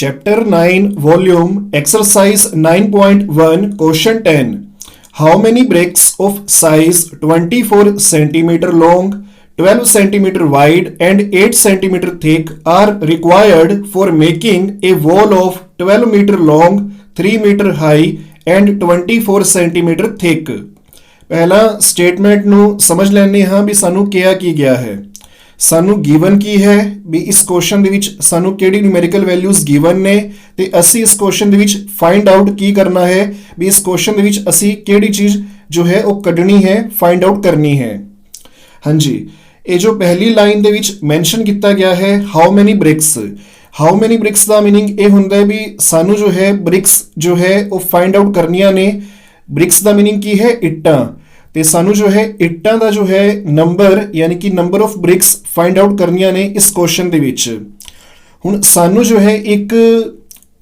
Chapter 9, Volume, Exercise 9.1, Question 10. How many bricks of size 24 centimeter long, 12 centimeter wide, and 8 centimeter thick are required for making a wall of 12 meter long, 3 meter high, and 24 centimeter thick? पहला statement ਨੂੰ ਸਮਝ ਲੈਣੇ ਹਾਂ ਵੀ ਸਾਨੂੰ ਕਿਹਾ ਕੀ ਗਿਆ ਹੈ। ਸਾਨੂੰ ਗਿਵਨ ਕੀ ਹੈ ਵੀ ਇਸ ਕੁਐਸਚਨ ਦੇ ਵਿੱਚ ਸਾਨੂੰ ਕਿਹੜੀ ਨਿਊਮੈਰੀਕਲ ਵੈਲਿਊਜ਼ ਗਿਵਨ ਨੇ ਤੇ ਅਸੀਂ ਇਸ ਕੁਐਸਚਨ ਦੇ ਵਿੱਚ ਫਾਈਂਡ ਆਊਟ ਕੀ ਕਰਨਾ ਹੈ ਵੀ ਇਸ ਕੁਐਸਚਨ ਦੇ ਵਿੱਚ ਅਸੀਂ ਕਿਹੜੀ ਚੀਜ਼ ਜੋ ਹੈ ਉਹ ਕੱਢਣੀ ਹੈ ਫਾਈਂਡ ਆਊਟ ਕਰਨੀ ਹੈ। ਹਾਂਜੀ, ਇਹ ਜੋ ਪਹਿਲੀ ਲਾਈਨ ਦੇ ਵਿੱਚ ਮੈਂਸ਼ਨ ਕੀਤਾ ਗਿਆ ਹੈ how many BRICS the meaning ਇਹ ਹੁੰਦਾ ਹੈ ਵੀ ਸਾਨੂੰ ਜੋ ਹੈ ਬ੍ਰਿਕਸ ਜੋ ਹੈ ਉਹ ਫਾਈਂਡ ਆਊਟ ਕਰਨੀਆਂ ਨੇ। ਬ੍ਰਿਕਸ ਦਾ ਮੀਨਿੰਗ ਕੀ ਹੈ ਇੱਟਾਂ, ਤੇ ਸਾਨੂੰ ਜੋ ਹੈ ਇੱਟਾਂ ਦਾ ਜੋ ਹੈ ਨੰਬਰ ਯਾਨੀ ਕਿ number of bricks find out ਕਰਨੀਆਂ ਨੇ ਇਸ ਕੁਐਸਚਨ ਦੇ ਵਿੱਚ। ਹੁਣ ਸਾਨੂੰ ਜੋ ਹੈ ਇੱਕ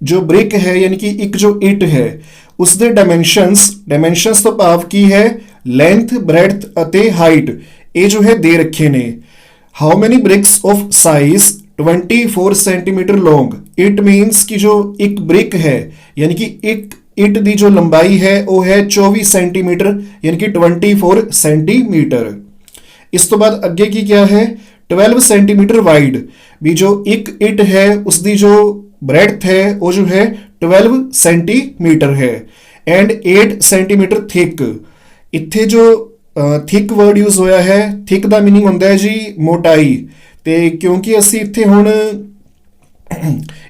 ਜੋ ਬ੍ਰਿਕ ਹੈ ਯਾਨੀ ਕਿ ਇੱਕ ਜੋ ਇੱਟ ਹੈ ਉਸ ਦੇ ਡਾਇਮੈਂਸ਼ਨਸ ਤੋਂ ਭਾਵ ਕੀ ਹੈ ਲੈਂਥ, ਬ੍ਰੈਡਥ ਅਤੇ ਹਾਈਟ ਇਹ ਜੋ ਹੈ ਦੇ ਰੱਖੇ ਨੇ। How many bricks of size 24 centimetre long, it means ਕਿ ਜੋ ਇੱਕ ਬ੍ਰਿਕ ਹੈ ਯਾਨੀ ਕਿ ਇੱਕ ਇੱਟ ਦੀ ਜੋ ਲੰਬਾਈ ਹੈ ਉਹ ਹੈ 24 ਸੈਂਟੀਮੀਟਰ ਯਾਨੀ ਕਿ 24 ਸੈਂਟੀਮੀਟਰ। ਇਸ ਤੋਂ ਬਾਅਦ ਅੱਗੇ ਕੀ ਕਿਹਾ ਹੈ 12 ਸੈਂਟੀਮੀਟਰ ਵਾਈਡ, ਵੀ ਜੋ ਇੱਕ ਇੱਟ ਹੈ ਉਸ ਦੀ ਜੋ ਬ੍ਰੈਡਥ ਹੈ ਉਹ ਜੋ ਹੈ 12 ਸੈਂਟੀਮੀਟਰ ਹੈ ਐਂਡ 8 ਸੈਂਟੀਮੀਟਰ ਥਿਕ। ਇੱਥੇ ਜੋ ਥਿਕ ਵਰਡ ਯੂਜ਼ ਹੋਇਆ ਹੈ, ਥਿਕ ਦਾ ਮੀਨਿੰਗ ਹੁੰਦਾ ਹੈ ਜੀ ਮੋਟਾਈ, ਤੇ ਕਿਉਂਕਿ ਅਸੀਂ ਇੱਥੇ ਹੁਣ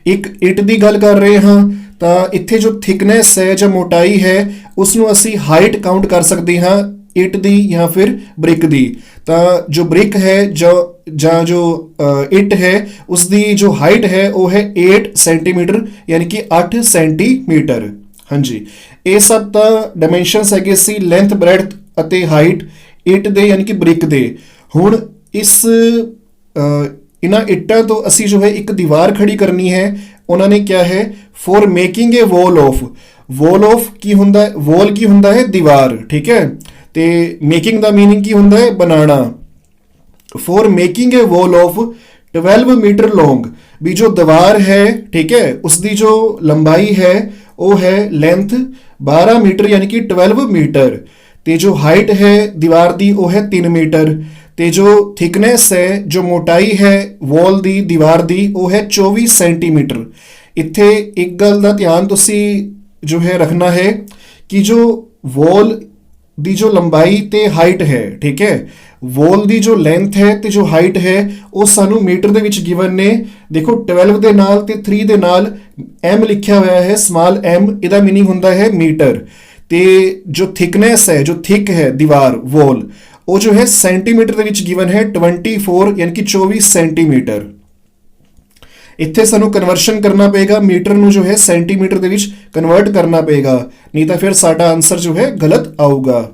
ਇੱਕ ਇੱਟ ਦੀ ਗੱਲ ਕਰ ਰਹੇ ਹਾਂ ਤਾਂ ਇੱਥੇ ਜੋ ਥਿਕਨੈਸ ਹੈ ਜਾਂ ਮੋਟਾਈ ਹੈ ਉਸ ਨੂੰ ਅਸੀਂ ਹਾਈਟ ਕਾਊਂਟ ਕਰ ਸਕਦੇ ਹਾਂ ਇੱਟ ਦੀ ਜਾਂ ਫਿਰ ਬ੍ਰਿਕ ਦੀ। ਤਾਂ ਜੋ ਬ੍ਰਿਕ ਹੈ ਜਾਂ ਜੋ ਇੱਟ ਹੈ ਉਸ ਦੀ ਜੋ ਹਾਈਟ ਹੈ ਉਹ ਹੈ 8 ਸੈਂਟੀਮੀਟਰ ਯਾਨੀ ਕਿ 8 ਸੈਂਟੀਮੀਟਰ। ਹਾਂਜੀ, ਇਹ ਸਭ ਤਾਂ ਡਾਇਮੈਂਸ਼ਨਸ ਹੈਗੇ ਸੀ ਲੈਂਥ, ਬ੍ਰੈਡਥ ਅਤੇ ਹਾਈਟ ਇੱਟ ਦੇ ਯਾਨੀ ਕਿ ਬ੍ਰਿਕ ਦੇ। ਹੁਣ ਇਹਨਾਂ ਇੱਟਾਂ ਤੋਂ ਅਸੀਂ ਜੋ ਹੈ ਇੱਕ ਦੀਵਾਰ ਖੜੀ ਕਰਨੀ ਹੈ। ਉਹਨਾਂ ਨੇ ਕਿਹਾ ਹੈ for making a wall of ਕੀ ਹੁੰਦਾ ਹੈ, ਵॉल ਕੀ ਹੁੰਦਾ ਹੈ ਦੀਵਾਰ, ਠੀਕ ਹੈ, ਤੇ ਮੇਕਿੰਗ ਦਾ ਮੀਨਿੰਗ ਕੀ ਹੁੰਦਾ ਹੈ ਬਣਾਉਣਾ। For making a wall of 12 metre long, ਵੀ ਜੋ ਦੀਵਾਰ ਹੈ ਠੀਕ ਹੈ ਉਸ ਦੀ ਜੋ ਲੰਬਾਈ ਹੈ ਉਹ ਹੈ ਲੈਂਥ 12 ਮੀਟਰ ਯਾਨੀ ਕਿ 12 ਮੀਟਰ, ਤੇ ਜੋ ਹਾਈਟ ਹੈ ਦੀਵਾਰ ਦੀ ਉਹ ਹੈ 3 ਮੀਟਰ, ਤੇ ਜੋ ਥਿਕਨੈਸ ਹੈ ਜੋ ਮੋਟਾਈ ਹੈ ਵॉल ਦੀ ਦੀਵਾਰ ਦੀ ਉਹ ਹੈ 24 ਸੈਂਟੀਮੀਟਰ। ਇੱਥੇ ਇੱਕ ਗੱਲ ਦਾ ਧਿਆਨ ਤੁਸੀਂ ਜੋ ਹੈ ਰੱਖਣਾ ਹੈ ਕਿ ਜੋ ਵॉल ਦੀ ਜੋ ਲੰਬਾਈ ਤੇ ਹਾਈਟ ਹੈ ਠੀਕ ਹੈ, ਵॉल ਦੀ ਜੋ ਲੈਂਥ ਹੈ ਤੇ ਜੋ ਹਾਈਟ ਹੈ ਉਹ ਸਾਨੂੰ ਮੀਟਰ ਦੇ ਵਿੱਚ ਗਿਵਨ ਨੇ। ਦੇਖੋ 12 ਦੇ ਨਾਲ ਤੇ 3 ਦੇ ਨਾਲ m ਲਿਖਿਆ ਹੋਇਆ ਹੈ, ਸਮਾਲ m, ਇਹਦਾ ਮੀਨਿੰਗ ਹੁੰਦਾ ਹੈ ਮੀਟਰ, ਤੇ ਜੋ ਥਿਕਨੈਸ ਹੈ ਜੋ ਥਿਕ ਹੈ ਦੀਵਾਰ ਵॉल ਉਹ ਜੋ ਹੈ ਸੈਂਟੀਮੀਟਰ ਦੇ ਵਿੱਚ ਗਿਵਨ ਹੈ 24 ਯਾਨੀ ਕਿ 24 ਸੈਂਟੀਮੀਟਰ। ਇੱਥੇ ਸਾਨੂੰ ਕਨਵਰਸ਼ਨ ਕਰਨਾ ਪਏਗਾ, ਮੀਟਰ ਨੂੰ ਜੋ ਹੈ ਸੈਂਟੀਮੀਟਰ ਦੇ ਵਿੱਚ ਕਨਵਰਟ ਕਰਨਾ ਪਏਗਾ, ਨਹੀਂ ਤਾਂ ਫਿਰ ਸਾਡਾ ਆਨਸਰ ਜੋ ਹੈ ਗਲਤ ਆਊਗਾ।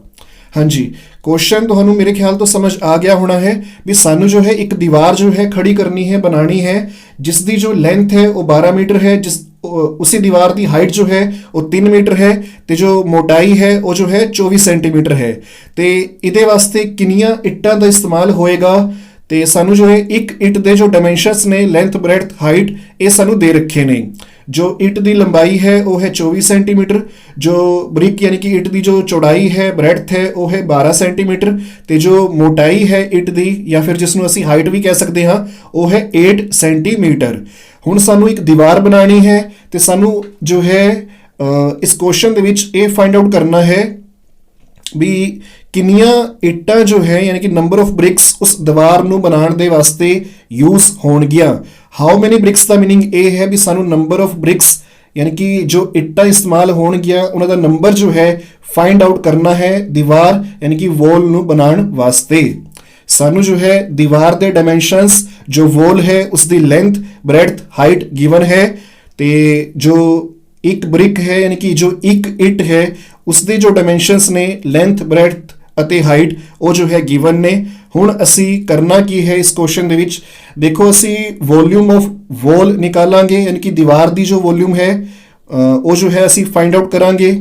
ਹਾਂਜੀ, ਕੁਐਸਚਨ ਤੁਹਾਨੂੰ ਮੇਰੇ ਖਿਆਲ ਤੋਂ ਸਮਝ ਆ ਗਿਆ ਹੋਣਾ ਹੈ ਵੀ ਸਾਨੂੰ ਜੋ ਹੈ ਇੱਕ ਦੀਵਾਰ ਜੋ ਹੈ ਖੜੀ ਕਰਨੀ ਹੈ, ਬਣਾਣੀ ਹੈ, ਜਿਸ ਦੀ ਜੋ ਲੈਂਥ ਹੈ ਉਹ 12 ਮੀਟਰ ਹੈ, ਉसी दीवार की हाइट जो है वो 3 मीटर है, तो जो मोटाई है वो जो है 24 सेंटीमीटर है। तो इहदे वास्ते किनियां इट्टां दा इस्तेमाल होएगा, तो सानू जो है एक इट दे जो डायमेंशनस ने लेंथ, ब्रैड्थ, हाइट ये सानू दे रखे ने। जो इट की लंबाई है वो है 24 सेंटीमीटर, जो ब्रिक यानी कि इट की जो चौड़ाई है ब्रैड्थ है वो है 12 सेंटीमीटर, तो जो मोटाई है इट की या फिर जिसनों असीं हाइट भी कह सकते हाँ वो है 8 सेंटीमीटर। ਹੁਣ ਸਾਨੂੰ ਇੱਕ ਦੀਵਾਰ ਬਣਾਉਣੀ ਹੈ ਤੇ ਸਾਨੂੰ ਜੋ ਹੈ ਇਸ ਕੁਐਸਚਨ ਦੇ ਵਿੱਚ ਇਹ ਫਾਈਂਡ ਆਊਟ ਕਰਨਾ ਹੈ ਵੀ ਕਿੰਨੀਆਂ ਇੱਟਾਂ ਜੋ ਹੈ ਯਾਨੀ ਕਿ ਨੰਬਰ ਆਫ ਬ੍ਰਿਕਸ ਉਸ ਦੀਵਾਰ ਨੂੰ ਬਣਾਉਣ ਦੇ ਵਾਸਤੇ ਯੂਜ਼ ਹੋਣਗੀਆਂ। How many BRICS the meaning ਇਹ ਹੈ ਵੀ ਸਾਨੂੰ ਨੰਬਰ ਆਫ ਬ੍ਰਿਕਸ ਯਾਨੀ ਕਿ ਜੋ ਇੱਟਾਂ ਇਸਤੇਮਾਲ ਹੋਣਗੀਆਂ ਉਹਨਾਂ ਦਾ ਨੰਬਰ ਜੋ ਹੈ ਫਾਈਂਡ ਆਊਟ ਕਰਨਾ ਹੈ ਦੀਵਾਰ ਯਾਨੀ ਕਿ ਵॉल ਨੂੰ ਬਣਾਉਣ ਵਾਸਤੇ। सानू जो है दीवार के डायमेंशनस जो वॉल है उसकी लेंथ, ब्रैड्थ, हाइट गिवन है, तो जो एक ब्रिक है यानी कि जो एक इट है उसके जो डायमेंशनस ने लेंथ, ब्रैड्थ ਅਤੇ ਹਾਈਟ ਉਹ ਜੋ ਹੈ ਗਿਵਨ ਨੇ। ਹੁਣ ਅਸੀਂ ਕਰਨਾ ਕੀ ਹੈ ਇਸ ਕੁਐਸਚਨ ਦੇ ਵਿੱਚ, ਦੇਖੋ ਅਸੀਂ ਵੋਲਿਊਮ ਆਫ ਵॉल ਨਿਕਾਲਾਂਗੇ ਯਾਨੀ ਕਿ ਦੀਵਾਰ ਦੀ ਜੋ ਵੋਲਿਊਮ ਹੈ ਉਹ ਜੋ ਹੈ ਅਸੀਂ ਫਾਈਂਡ ਆਊਟ ਕਰਾਂਗੇ,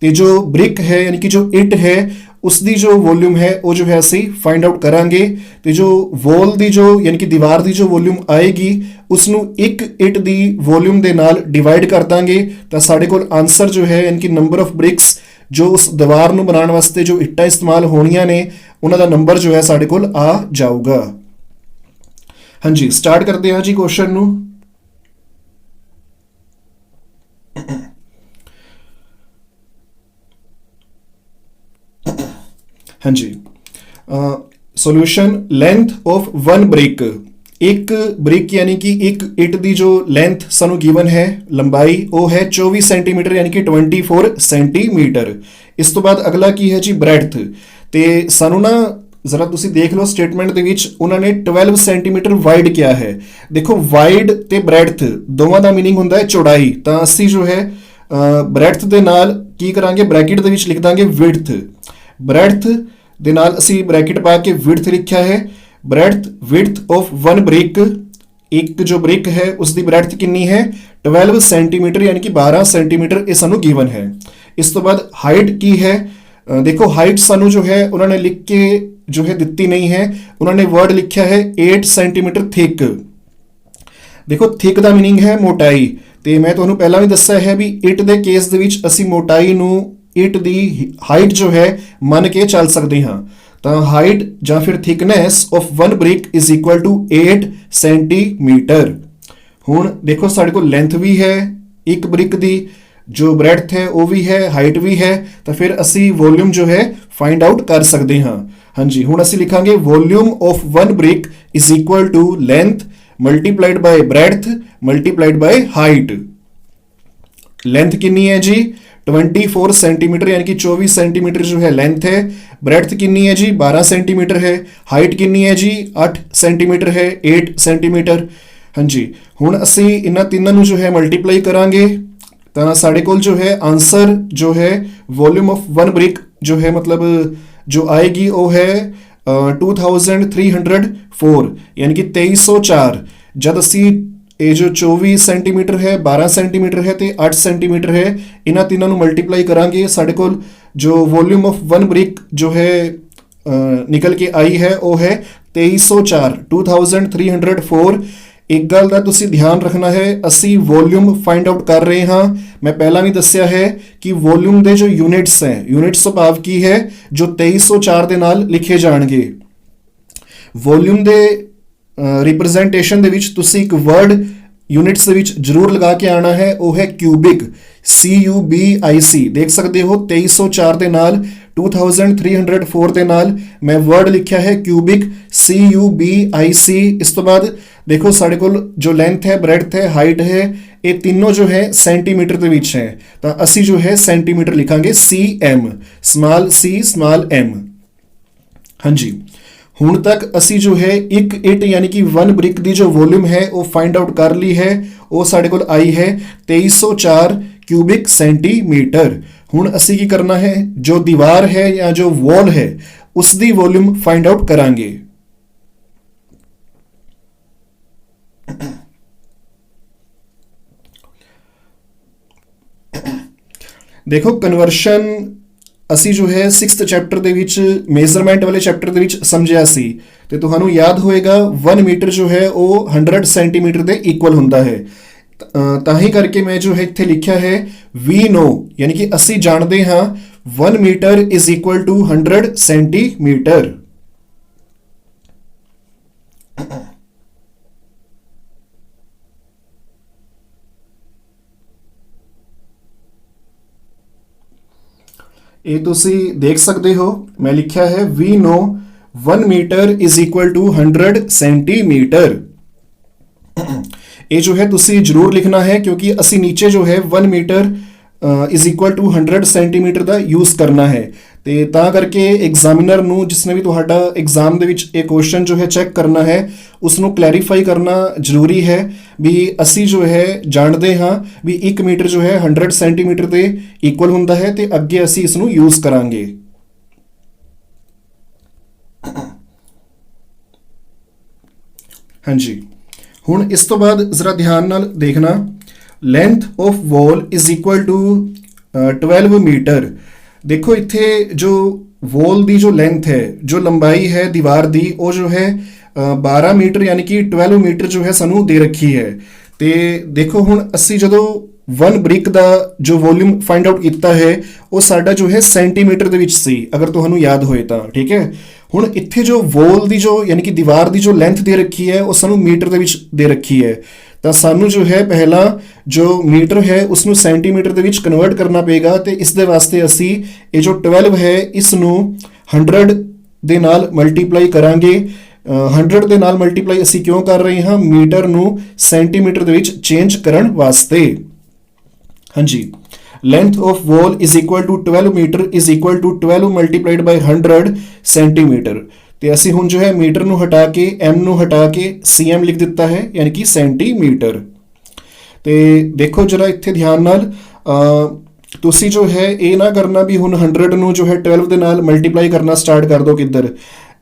ਤੇ ਜੋ ਬ੍ਰਿਕ ਹੈ ਯਾਨੀ ਕਿ ਜੋ ਇਟ ਹੈ ਉਸ ਦੀ ਜੋ ਵੋਲਿਊਮ ਹੈ ਉਹ ਜੋ ਹੈ ਅਸੀਂ ਫਾਈਂਡ ਆਊਟ ਕਰਾਂਗੇ। ਤੇ ਜੋ ਵੋਲ ਦੀ ਜੋ ਯਾਨੀ ਕਿ ਦੀਵਾਰ ਦੀ ਜੋ ਵੋਲਿਊਮ ਆਏਗੀ ਉਸ ਨੂੰ ਇੱਕ ਇੱਟ ਦੀ ਵੋਲਿਊਮ ਦੇ ਨਾਲ ਡਿਵਾਈਡ ਕਰ ਦਾਂਗੇ ਤਾਂ ਸਾਡੇ ਕੋਲ ਆਨਸਰ ਜੋ ਹੈ ਯਾਨੀ ਕਿ ਨੰਬਰ ਆਫ ਬ੍ਰਿਕਸ ਜੋ ਉਸ ਦੀਵਾਰ ਨੂੰ ਬਣਾਉਣ ਵਾਸਤੇ ਜੋ ਇੱਟਾਂ ਇਸਤੇਮਾਲ ਹੋਣੀਆਂ ਨੇ ਉਹਨਾਂ ਦਾ ਨੰਬਰ ਜੋ ਹੈ ਸਾਡੇ ਕੋਲ ਆ ਜਾਊਗਾ। ਹਾਂਜੀ, ਸਟਾਰਟ ਕਰਦੇ ਹਾਂ ਜੀ ਕੁਐਸਚਨ ਨੂੰ। ਹਾਂਜੀ, ਸੋल्यूशन ਲੈਂਥ ਆਫ ਵਨ ਬ੍ਰਿਕ, ਇੱਕ ਬ੍ਰਿਕ ਯਾਨੀ ਕਿ ਇੱਕ ਇੱਟ ਦੀ ਜੋ ਲੈਂਥ ਸਾਨੂੰ ਗਿਵਨ ਹੈ ਲੰਬਾਈ ਉਹ ਹੈ 24 ਸੈਂਟੀਮੀਟਰ ਯਾਨੀ ਕਿ 24 ਸੈਂਟੀਮੀਟਰ। ਇਸ ਤੋਂ ਬਾਅਦ ਅਗਲਾ ਕੀ ਹੈ ਜੀ ਬ੍ਰੈਡਥ, ਤੇ ਸਾਨੂੰ ਨਾ ਜ਼ਰਾ ਤੁਸੀਂ ਦੇਖ ਲਓ ਸਟੇਟਮੈਂਟ ਦੇ ਵਿੱਚ ਉਹਨਾਂ ਨੇ 12 ਸੈਂਟੀਮੀਟਰ ਵਾਈਡ ਕਿਹਾ ਹੈ। ਦੇਖੋ ਵਾਈਡ ਤੇ ਬ੍ਰੈਡਥ ਦੋਵਾਂ ਦਾ ਮੀਨਿੰਗ ਹੁੰਦਾ ਹੈ ਚੌੜਾਈ, ਤਾਂ ਅਸੀਂ ਜੋ ਹੈ ਬ੍ਰੈਡਥ ਦੇ ਨਾਲ ਕੀ ਕਰਾਂਗੇ ਬ੍ਰੈਕਟ ਦੇ ਵਿੱਚ ਲਿਖ ਦਾਂਗੇ ਵਿਡਥ। ਬ੍ਰੈਡਥ ਦੇ ਨਾਲ ਅਸੀਂ ਬ੍ਰੈਕਟ ਪਾ ਕੇ ਵਿਡਥ ਲਿਖਿਆ ਹੈ। Breadth width of one brick, ਇੱਕ ਜੋ ਬ੍ਰਿਕ ਹੈ ਉਸ ਦੀ ਬ੍ਰੈਡਥ ਕਿੰਨੀ ਹੈ 12 ਸੈਂਟੀਮੀਟਰ ਯਾਨੀ ਕਿ 12 ਸੈਂਟੀਮੀਟਰ ਇਹ ਸਾਨੂੰ ਗਿਵਨ ਹੈ। ਇਸ ਤੋਂ ਬਾਅਦ ਹਾਈਟ ਕੀ ਹੈ, ਦੇਖੋ ਹਾਈਟ ਸਾਨੂੰ ਜੋ ਹੈ ਉਹਨਾਂ ਨੇ ਲਿਖ ਕੇ ਜੋ ਹੈ ਦਿੱਤੀ ਨਹੀਂ ਹੈ, ਉਹਨਾਂ ਨੇ ਵਰਡ ਲਿਖਿਆ ਹੈ 8 ਸੈਂਟੀਮੀਟਰ ਥਿਕ। ਦੇਖੋ ਥਿਕ ਦਾ ਮੀਨਿੰਗ ਹੈ ਮੋਟਾਈ, ਤੇ ਮੈਂ ਤੁਹਾਨੂੰ ਪਹਿਲਾਂ ਵੀ ਦੱਸਿਆ ਹੈ ਵੀ ਇੱਟ ਦੇ ਕੇਸ ਦੇ ਵਿੱਚ ਅਸੀਂ ਮੋਟਾਈ ਨੂੰ ਇੱਟ ਦੀ ਹਾਈਟ ਜੋ ਹੈ ਮੰਨ ਕੇ ਚੱਲ ਸਕਦੇ ਹਾਂ। ਤਾਂ ਹਾਈਟ ਜਾਂ ਫਿਰ thickness of one brick is equal to 8 centimetre. ਹੁਣ ਦੇਖੋ ਸਾਡੇ ਕੋਲ ਲੈਂਥ ਵੀ ਹੈ ਇੱਕ ਬ੍ਰਿਕ ਦੀ, ਜੋ ਬ੍ਰੈਡਥ ਹੈ ਉਹ ਵੀ ਹੈ, ਹਾਈਟ ਵੀ ਹੈ, ਤਾਂ ਫਿਰ ਅਸੀਂ ਵੋਲਿਊਮ ਜੋ ਹੈ ਫਾਈਂਡ ਆਊਟ ਕਰ ਸਕਦੇ ਹਾਂ। ਹਾਂਜੀ, ਹੁਣ ਅਸੀਂ ਲਿਖਾਂਗੇ volume of one brick is equal to length multiplied by breadth multiplied by height. Length ਕਿੰਨੀ ਹੈ ਜੀ 24 ਸੈਂਟੀਮੀਟਰ यानी कि 24 सेंटीमीटर जो है लेंथ है। ब्रेड्थ कितनी है जी 12 सेंटीमीटर है। हाइट कितनी है जी 8 सेंटीमीटर है 8 सेंटीमीटर। हाँ जी, हुण असी इन्हां तीनां नूं जो है मल्टीप्लाई करांगे तां साडे कोल जो है आंसर जो है वॉल्यूम ऑफ वन ब्रिक जो है मतलब जो आएगी वो है 2304 यानी कि 2304। जद असी ਇਹ ਜੋ 24 ਸੈਂਟੀਮੀਟਰ ਹੈ 12 ਸੈਂਟੀਮੀਟਰ ਹੈ ਤੇ 8 ਸੈਂਟੀਮੀਟਰ ਹੈ ਇਹਨਾਂ ਤਿੰਨਾਂ ਨੂੰ ਮਲਟੀਪਲਾਈ ਕਰਾਂਗੇ ਸਾਡੇ ਕੋਲ ਜੋ ਵੋਲਿਊਮ ਆਫ ਵਨ ਬ੍ਰਿਕ ਜੋ ਹੈ ਨਿਕਲ ਕੇ ਆਈ ਹੈ ਉਹ ਹੈ 2304। ਇੱਕ ਗੱਲ ਦਾ ਤੁਸੀਂ ਧਿਆਨ ਰੱਖਣਾ ਹੈ ਅਸੀਂ ਵੋਲਿਊਮ ਫਾਈਂਡ ਆਊਟ ਕਰ ਰਹੇ ਹਾਂ। ਮੈਂ ਪਹਿਲਾਂ ਵੀ ਦੱਸਿਆ ਹੈ ਕਿ ਵੋਲਿਊਮ ਦੇ ਜੋ ਯੂਨਿਟਸ ਹੈ ਯੂਨਿਟਸ ਦਾ ਭਾਵ ਕੀ ਹੈ ਜੋ 2304 ਦੇ ਨਾਲ ਲਿਖੇ ਜਾਣਗੇ। ਵੋਲਿਊਮ ਦੇ रिप्रजेंटेशन ਦੇ ਵਿੱਚ ਤੁਸੀਂ ਇੱਕ ਵਰਡ ਯੂਨਿਟਸ ਦੇ ਵਿੱਚ ਜ਼ਰੂਰ ਲਗਾ ਕੇ ਆਣਾ ਹੈ ਉਹ ਹੈ ਕਿਊਬਿਕ CUBIC। ਦੇਖ ਸਕਦੇ ਹੋ 2304 ਦੇ ਨਾਲ 2304 ਦੇ ਨਾਲ ਮੈਂ ਵਰਡ ਲਿਖਿਆ ਹੈ ਕਿਊਬਿਕ CUBIC। ਇਸ ਤੋਂ ਬਾਅਦ ਦੇਖੋ ਸਾਡੇ ਕੋਲ ਜੋ ਲੈਂਥ ਹੈ ਬ੍ਰੈਡਥ ਹੈ ਹਾਈਟ ਹੈ ਇਹ ਤਿੰਨੋਂ ਜੋ ਹੈ ਸੈਂਟੀਮੀਟਰ ਦੇ ਵਿੱਚ ਹੈ ਤਾਂ ਅਸੀਂ ਜੋ ਹੈ ਸੈਂਟੀਮੀਟਰ ਲਿਖਾਂਗੇ CM small C small M। ਹਾਂਜੀ, ਹੁਣ ਤੱਕ ਅਸੀਂ ਜੋ ਹੈ ਇੱਕ ਇੱਟ ਯਾਨੀ ਕਿ ਵਨ ਬ੍ਰਿਕ ਦੀ ਜੋ ਵੋਲਿਊਮ ਹੈ ਉਹ ਫਾਈਂਡ ਆਊਟ ਕਰ ਲਈ ਹੈ। ਉਹ ਸਾਡੇ ਕੋਲ ਆਈ ਹੈ 2304 ਕਿਊਬਿਕ ਸੈਂਟੀਮੀਟਰ। ਹੁਣ ਅਸੀਂ ਕੀ ਕਰਨਾ ਹੈ ਜੋ ਦੀਵਾਰ ਹੈ ਜਾਂ ਜੋ ਵॉल ਹੈ ਉਸ ਦੀ ਵੋਲਿਊਮ ਫਾਈਂਡ ਆਊਟ ਕਰਾਂਗੇ। ਦੇਖੋ ਕਨਵਰਸ਼ਨ ਅਸੀਂ ਜੋ ਹੈ 6th ਚੈਪਟਰ ਦੇ ਵਿੱਚ ਮੇਜ਼ਰਮੈਂਟ ਵਾਲੇ ਚੈਪਟਰ ਦੇ ਵਿੱਚ ਸਮਝਿਆ ਸੀ ਤੇ ਤੁਹਾਨੂੰ ਯਾਦ ਹੋਏਗਾ 1 ਮੀਟਰ ਜੋ ਹੈ ਉਹ 100 ਸੈਂਟੀਮੀਟਰ ਦੇ ਇਕੁਅਲ ਹੁੰਦਾ ਹੈ। ਤਾਂ ਹੀ ਕਰਕੇ ਮੈਂ ਜੋ ਹੈ ਇੱਥੇ ਲਿਖਿਆ ਹੈ we know ਯਾਨੀ ਕਿ ਅਸੀਂ ਜਾਣਦੇ ਹਾਂ 1 metre is equal to 100 centimetre. ਇਹ ਤੁਸੀਂ ਦੇਖ ਸਕਦੇ ਹੋ ਮੈਂ ਲਿਖਿਆ ਹੈ we know 1 metre is equal to 100 centimetre. ਇਹ ਜੋ ਹੈ ਤੁਸੀਂ ਜ਼ਰੂਰ ਲਿਖਣਾ ਹੈ ਕਿਉਂਕਿ ਅਸੀਂ ਨੀਚੇ ਜੋ ਹੈ 1 metre is equal to 100 centimetre ਦਾ ਯੂਜ਼ ਕਰਨਾ ਹੈ ਤੇ ਤਾਂ ਕਰਕੇ ਐਗਜ਼ਾਮੀਨਰ ਨੂੰ ਜਿਸਨੇ ਵੀ ਤੁਹਾਡਾ ਐਗਜ਼ਾਮ ਦੇ ਵਿੱਚ ਇਹ ਕੁਐਸਚਨ ਜੋ ਹੈ ਚੈੱਕ ਕਰਨਾ ਹੈ ਉਸ ਨੂੰ ਕਲੈਰੀਫਾਈ ਕਰਨਾ ਜ਼ਰੂਰੀ ਹੈ ਵੀ ਅਸੀਂ ਜੋ ਹੈ ਜਾਣਦੇ ਹਾਂ ਵੀ 1 ਮੀਟਰ ਜੋ ਹੈ 100 ਸੈਂਟੀਮੀਟਰ ਦੇ ਇਕੁਅਲ ਹੁੰਦਾ ਹੈ ਤੇ ਅੱਗੇ ਅਸੀਂ ਇਸ ਨੂੰ ਯੂਜ਼ ਕਰਾਂਗੇ। ਹਾਂਜੀ, ਹੁਣ ਇਸ ਤੋਂ ਬਾਅਦ ਜ਼ਰਾ ਧਿਆਨ ਨਾਲ ਦੇਖਣਾ length of wall is equal to 12 metre. ਦੇਖੋ ਇੱਥੇ ਜੋ ਵੋਲ ਦੀ ਜੋ ਲੈਂਥ ਹੈ, ਜੋ ਲੰਬਾਈ ਹੈ ਦੀਵਾਰ ਦੀ, ਉਹ ਜੋ ਹੈ 12 ਮੀਟਰ ਯਾਨੀ ਕਿ 12 ਮੀਟਰ ਜੋ ਹੈ ਸਾਨੂੰ ਦੇ ਰੱਖੀ ਹੈ। ਤੇ ਦੇਖੋ ਹੁਣ ਅਸੀਂ ਜਦੋਂ 1 ਬ੍ਰਿਕ ਦਾ ਜੋ ਵੋਲਿਊਮ ਫਾਈਂਡ ਆਊਟ ਕੀਤਾ ਹੈ ਉਹ ਸਾਡਾ ਜੋ ਹੈ ਸੈਂਟੀਮੀਟਰ ਦੇ ਵਿੱਚ ਸੀ, ਅਗਰ ਤੁਹਾਨੂੰ ਯਾਦ ਹੋਏ ਤਾਂ, ਠੀਕ ਹੈ। ਹੁਣ ਇੱਥੇ ਜੋ ਵੋਲ ਦੀ ਜੋ ਯਾਨੀ ਕਿ ਦੀਵਾਰ ਦੀ ਜੋ ਲੈਂਥ ਦੇ ਰੱਖੀ ਹੈ ਉਹ ਸਾਨੂੰ ਮੀਟਰ ਦੇ ਵਿੱਚ ਦੇ ਰੱਖੀ ਹੈ। ਤਾਂ ਸਾਨੂੰ ਜੋ ਹੈ ਪਹਿਲਾਂ ਜੋ ਮੀਟਰ ਹੈ ਉਸ ਨੂੰ ਸੈਂਟੀਮੀਟਰ ਦੇ ਵਿੱਚ ਕਨਵਰਟ ਕਰਨਾ ਪਏਗਾ, ਤੇ ਇਸ ਦੇ ਵਾਸਤੇ ਅਸੀਂ ਇਹ ਜੋ 12 ਹੈ ਇਸ ਨੂੰ 100 ਦੇ ਨਾਲ ਮਲਟੀਪਲਾਈ ਕਰਾਂਗੇ। 100 ਦੇ ਨਾਲ ਮਲਟੀਪਲਾਈ ਅਸੀਂ ਕਿਉਂ ਕਰ ਰਹੇ ਹਾਂ? ਮੀਟਰ ਨੂੰ ਸੈਂਟੀਮੀਟਰ ਦੇ ਵਿੱਚ ਚੇਂਜ ਕਰਨ ਵਾਸਤੇ। ਹਾਂਜੀ, length of wall is equal to 12 meter is equal to 12 multiplied by 100 centimetre. ਤੇ ਅਸੀਂ ਹੁਣ ਜੋ ਹੈ ਮੀਟਰ ਨੂੰ ਹਟਾ ਕੇ m ਨੂੰ ਹਟਾ ਕੇ cm ਲਿਖ ਦਿੱਤਾ ਹੈ, ਯਾਨੀ ਕਿ ਸੈਂਟੀਮੀਟਰ। ਤੇ ਦੇਖੋ ਜਰਾ ਇੱਥੇ ਧਿਆਨ ਨਾਲ, ਤੁਸੀਂ ਜੋ ਹੈ ਇਹ ਨਾ ਕਰਨਾ ਵੀ ਹੁਣ 100 ਨੂੰ ਜੋ ਹੈ 12 ਦੇ ਨਾਲ ਮਲਟੀਪਲਾਈ ਕਰਨਾ ਸਟਾਰਟ ਕਰ ਦਿਓ ਕਿੱਧਰ।